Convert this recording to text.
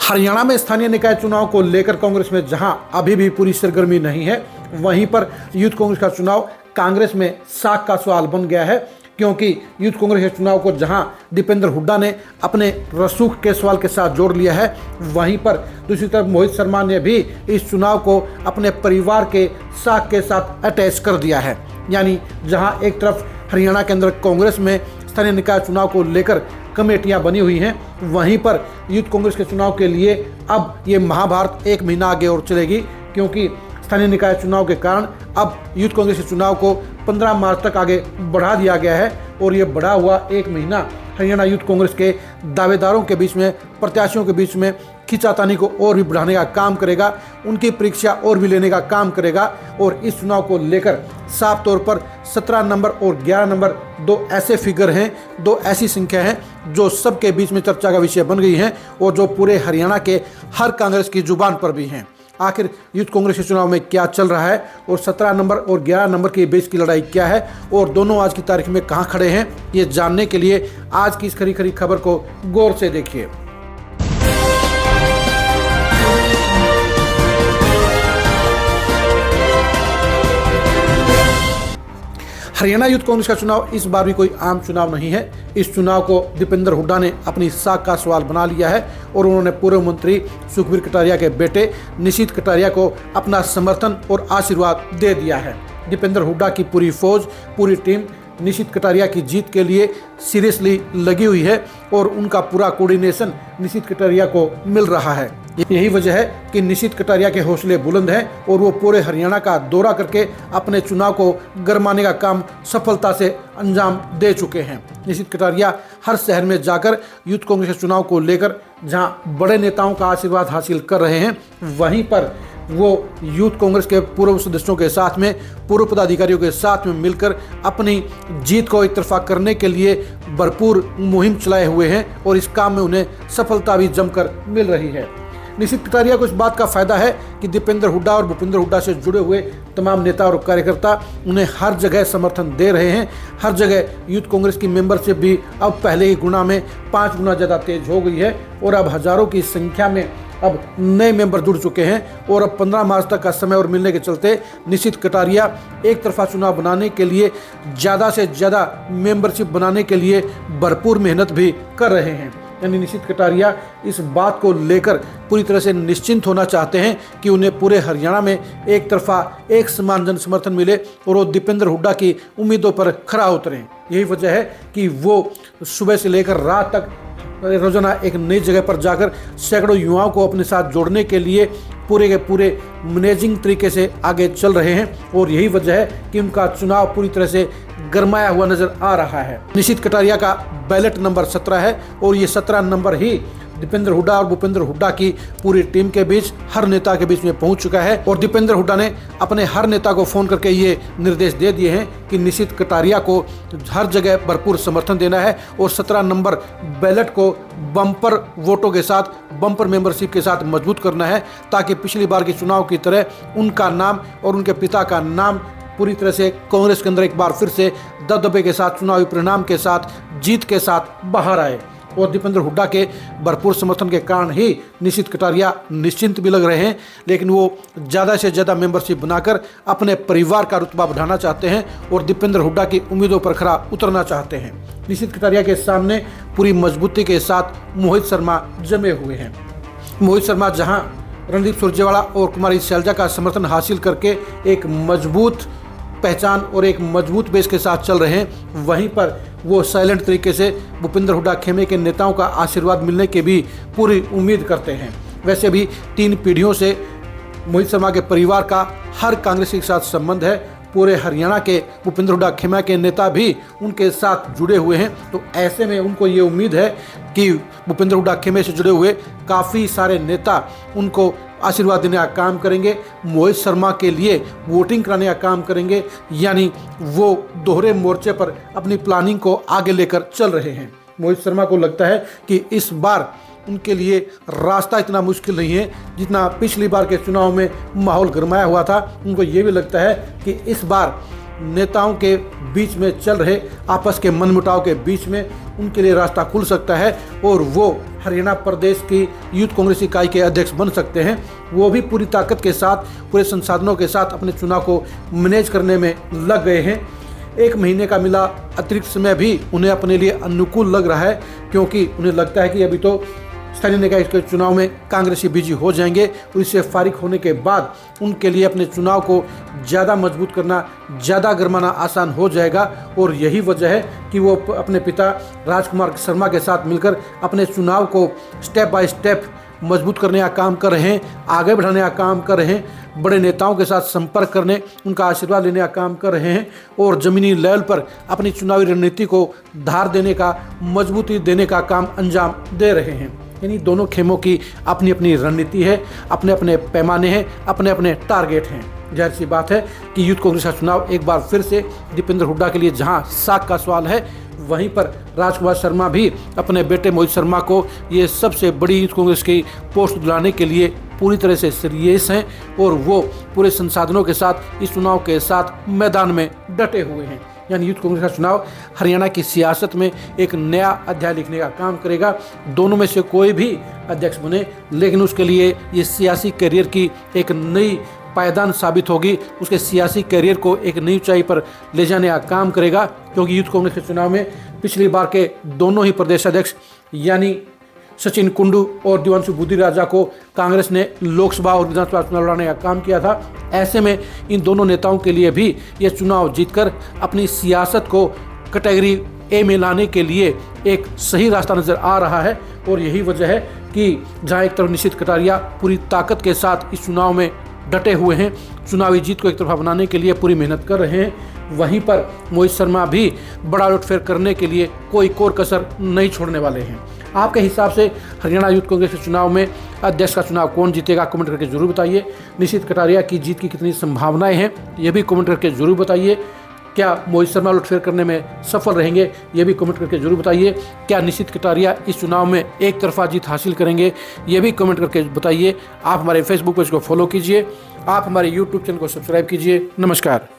हरियाणा में स्थानीय निकाय चुनाव को लेकर कांग्रेस में जहां अभी भी पूरी सरगर्मी नहीं है, वहीं पर यूथ कांग्रेस का चुनाव कांग्रेस में साख का सवाल बन गया है। क्योंकि यूथ कांग्रेस के चुनाव को जहां दीपेंद्र हुड्डा ने अपने रसूख के सवाल के साथ जोड़ लिया है, वहीं पर दूसरी तरफ मोहित शर्मा ने भी इस चुनाव को अपने परिवार के साख के साथ अटैच कर दिया है। यानी जहां एक तरफ हरियाणा के अंदर कांग्रेस में स्थानीय निकाय चुनाव को लेकर कमेटियां बनी हुई हैं, वहीं पर यूथ कांग्रेस के चुनाव के लिए अब ये महाभारत एक महीना आगे और चलेगी। क्योंकि स्थानीय निकाय चुनाव के कारण अब यूथ कांग्रेस के चुनाव को 15 मार्च तक आगे बढ़ा दिया गया है और ये बढ़ा हुआ एक महीना हरियाणा यूथ कांग्रेस के दावेदारों के बीच में, प्रत्याशियों के बीच में खींचातानी को और भी बढ़ाने का काम करेगा, उनकी परीक्षा और भी लेने का काम करेगा। और इस चुनाव को लेकर साफ तौर पर 17 नंबर और 11 नंबर दो ऐसे फिगर हैं, दो ऐसी संख्या हैं जो सबके बीच में चर्चा का विषय बन गई हैं और जो पूरे हरियाणा के हर कांग्रेस की जुबान पर भी हैं। आखिर यूथ कांग्रेस के चुनाव में क्या चल रहा है और 17 नंबर और 11 नंबर के बीच की लड़ाई क्या है और दोनों आज की तारीख में कहां खड़े हैं, ये जानने के लिए आज की इस खरी खरी खबर को गौर से देखिए। हरियाणा यूथ कांग्रेस का चुनाव इस बार भी कोई आम चुनाव नहीं है। इस चुनाव को दीपेंद्र हुड्डा ने अपनी साख का सवाल बना लिया है और उन्होंने पूर्व मंत्री सुखबीर कटारिया के बेटे निशित कटारिया को अपना समर्थन और आशीर्वाद दे दिया है। दीपेंद्र हुड्डा की पूरी फौज, पूरी टीम निशित कटारिया की जीत के लिए सीरियसली लगी हुई है और उनका पूरा कोऑर्डिनेशन निशित कटारिया को मिल रहा है। यही वजह है कि निशित कटारिया के हौसले बुलंद हैं और वो पूरे हरियाणा का दौरा करके अपने चुनाव को गरमाने का काम सफलता से अंजाम दे चुके हैं। निशित कटारिया हर शहर में जाकर यूथ कांग्रेस के चुनाव को लेकर जहां बड़े नेताओं का आशीर्वाद हासिल कर रहे हैं, वहीं पर वो यूथ कांग्रेस के पूर्व सदस्यों के साथ में, पूर्व पदाधिकारियों के साथ में मिलकर अपनी जीत को एक तरफा करने के लिए भरपूर मुहिम चलाए हुए हैं और इस काम में उन्हें सफलता भी जमकर मिल रही है। निशित कटारिया को इस बात का फायदा है कि दीपेंद्र हुड्डा और भूपेंद्र हुड्डा से जुड़े हुए तमाम नेता और कार्यकर्ता उन्हें हर जगह समर्थन दे रहे हैं। हर जगह यूथ कांग्रेस की मेंबरशिप भी अब पहले ही गुना में 5 गुना ज़्यादा तेज हो गई है और अब हजारों की संख्या में अब नए मेंबर जुड़ चुके हैं और अब 15 मार्च तक का समय और मिलने के चलते निशित कटारिया एक तरफा चुनाव बनाने के लिए ज़्यादा से ज़्यादा मेंबरशिप बनाने के लिए भरपूर मेहनत भी कर रहे हैं। यानी निशित कटारिया इस बात को लेकर पूरी तरह से निश्चिंत होना चाहते हैं कि उन्हें पूरे हरियाणा में एक तरफा एक समान जन समर्थन मिले और वो दीपेंद्र हुड्डा की उम्मीदों पर खरा उतरें। यही वजह है कि वो सुबह से लेकर रात तक रोजाना एक नई जगह पर जाकर सैकड़ों युवाओं को अपने साथ जोड़ने के लिए पूरे के पूरे मैनेजिंग तरीके से आगे चल रहे हैं और यही वजह है कि उनका चुनाव पूरी तरह से गरमाया हुआ नजर आ रहा है। निशित कटारिया का बैलेट नंबर 17 है और ये 17 नंबर ही दीपेंद्र हुड्डा और भूपेंद्र हुड्डा की पूरी टीम के बीच, हर नेता के बीच में पहुंच चुका है और दीपेंद्र हुड्डा ने अपने हर नेता को फोन करके ये निर्देश दे दिए हैं कि निशित कटारिया को हर जगह भरपूर समर्थन देना है और 17 नंबर बैलेट को बम्पर वोटों के साथ, बम्पर मेंबरशिप के साथ मजबूत करना है ताकि पिछली बार के चुनाव की तरह उनका नाम और उनके पिता का नाम पूरी तरह से कांग्रेस के अंदर एक बार फिर से दबदबे के साथ, चुनावी परिणाम के साथ, जीत के साथ बाहर आए। और दीपेंद्र हुड्डा के भरपूर समर्थन के कारण ही निशित कटारिया निश्चिंत भी लग रहे हैं, लेकिन वो ज़्यादा से ज़्यादा मेंबरशिप बनाकर अपने परिवार का रुतबा बढ़ाना चाहते हैं और दीपेंद्र हुड्डा की उम्मीदों पर खरा उतरना चाहते हैं। निशित कटारिया के सामने पूरी मजबूती के साथ मोहित शर्मा जमे हुए हैं। मोहित शर्मा जहाँ रणदीप सुरजेवाला और कुमारी शैलजा का समर्थन हासिल करके एक मजबूत पहचान और एक मजबूत बेस के साथ चल रहे हैं, वहीं पर वो साइलेंट तरीके से भूपेंद्र हुड्डा खेमे के नेताओं का आशीर्वाद मिलने की भी पूरी उम्मीद करते हैं। वैसे भी 3 पीढ़ियों से मोहित शर्मा के परिवार का हर कांग्रेस के साथ संबंध है। पूरे हरियाणा के भूपेंद्र हुड्डा खेमा के नेता भी उनके साथ जुड़े हुए हैं, तो ऐसे में उनको ये उम्मीद है कि भूपेंद्र हुड्डा खेमे से जुड़े हुए काफ़ी सारे नेता उनको आशीर्वाद देने का काम करेंगे, मोहित शर्मा के लिए वोटिंग कराने का काम करेंगे। यानी वो दोहरे मोर्चे पर अपनी प्लानिंग को आगे लेकर चल रहे हैं। मोहित शर्मा को लगता है कि इस बार उनके लिए रास्ता इतना मुश्किल नहीं है जितना पिछली बार के चुनाव में माहौल गरमाया हुआ था। उनको ये भी लगता है कि इस बार नेताओं के बीच में चल रहे आपस के मनमुटाव के बीच में उनके लिए रास्ता खुल सकता है और वो हरियाणा प्रदेश की यूथ कांग्रेस इकाई के अध्यक्ष बन सकते हैं। वो भी पूरी ताकत के साथ, पूरे संसाधनों के साथ अपने चुनाव को मैनेज करने में लग गए हैं। 1 महीने का मिला अतिरिक्त समय भी उन्हें अपने लिए अनुकूल लग रहा है, क्योंकि उन्हें लगता है कि अभी तो स्थानीय निकाय के चुनाव में कांग्रेसी बिजी हो जाएंगे और इससे फारिग होने के बाद उनके लिए अपने चुनाव को ज़्यादा मजबूत करना, ज़्यादा गरमाना आसान हो जाएगा। और यही वजह है कि वो अपने पिता राजकुमार शर्मा के साथ मिलकर अपने चुनाव को स्टेप बाय स्टेप मजबूत करने का काम कर रहे हैं, आगे बढ़ाने का काम कर रहे हैं, बड़े नेताओं के साथ संपर्क करने, उनका आशीर्वाद लेने का काम कर रहे हैं और ज़मीनी लेवल पर अपनी चुनावी रणनीति को धार देने का, मजबूती देने का काम अंजाम दे रहे हैं। यानी दोनों खेमों की अपनी अपनी रणनीति है, अपने अपने पैमाने हैं, अपने अपने टारगेट हैं। जाहिर सी बात है कि यूथ कांग्रेस का चुनाव एक बार फिर से दीपेंद्र हुड्डा के लिए जहां साख का सवाल है, वहीं पर राजकुमार शर्मा भी अपने बेटे मोहित शर्मा को ये सबसे बड़ी यूथ कांग्रेस की पोस्ट दिलाने के लिए पूरी तरह से सीरियस हैं और वो पूरे संसाधनों के साथ इस चुनाव के साथ मैदान में डटे हुए हैं। यानी यूथ कांग्रेस का चुनाव हरियाणा की सियासत में एक नया अध्याय लिखने का काम करेगा। दोनों में से कोई भी अध्यक्ष बने, लेकिन उसके लिए ये सियासी करियर की एक नई पायदान साबित होगी, उसके सियासी करियर को एक नई ऊंचाई पर ले जाने का काम करेगा। क्योंकि यूथ कांग्रेस के चुनाव में पिछली बार के दोनों ही प्रदेश अध्यक्ष यानी सचिन कुंडू और दिवांशु बुद्धिराजा को कांग्रेस ने लोकसभा और विधानसभा चुनाव लड़ने का काम किया था। ऐसे में इन दोनों नेताओं के लिए भी ये चुनाव जीतकर अपनी सियासत को कैटेगरी ए में लाने के लिए एक सही रास्ता नजर आ रहा है। और यही वजह है कि जहां एक तरफ निशित कटारिया पूरी ताकत के साथ इस चुनाव में डटे हुए हैं, चुनावी जीत को एक तरफा बनाने के लिए पूरी मेहनत कर रहे हैं, वहीं पर मोहित शर्मा भी बड़ा उलटफेर करने के लिए कोई कोर कसर नहीं छोड़ने वाले हैं। आपके हिसाब से हरियाणा यूथ कांग्रेस के चुनाव में अध्यक्ष का चुनाव कौन जीतेगा, कमेंट करके जरूर बताइए। निशित कटारिया की जीत की कितनी संभावनाएं हैं, ये भी कमेंट करके जरूर बताइए। क्या मोहित शर्मा उलटफेर करने में सफल रहेंगे, ये भी कमेंट करके जरूर बताइए। क्या निशित कटारिया इस चुनाव में एक तरफा जीत हासिल करेंगे, ये भी कमेंट करके बताइए। आप हमारे फेसबुक पेज को फॉलो कीजिए, आप हमारे यूट्यूब चैनल को सब्सक्राइब कीजिए। नमस्कार।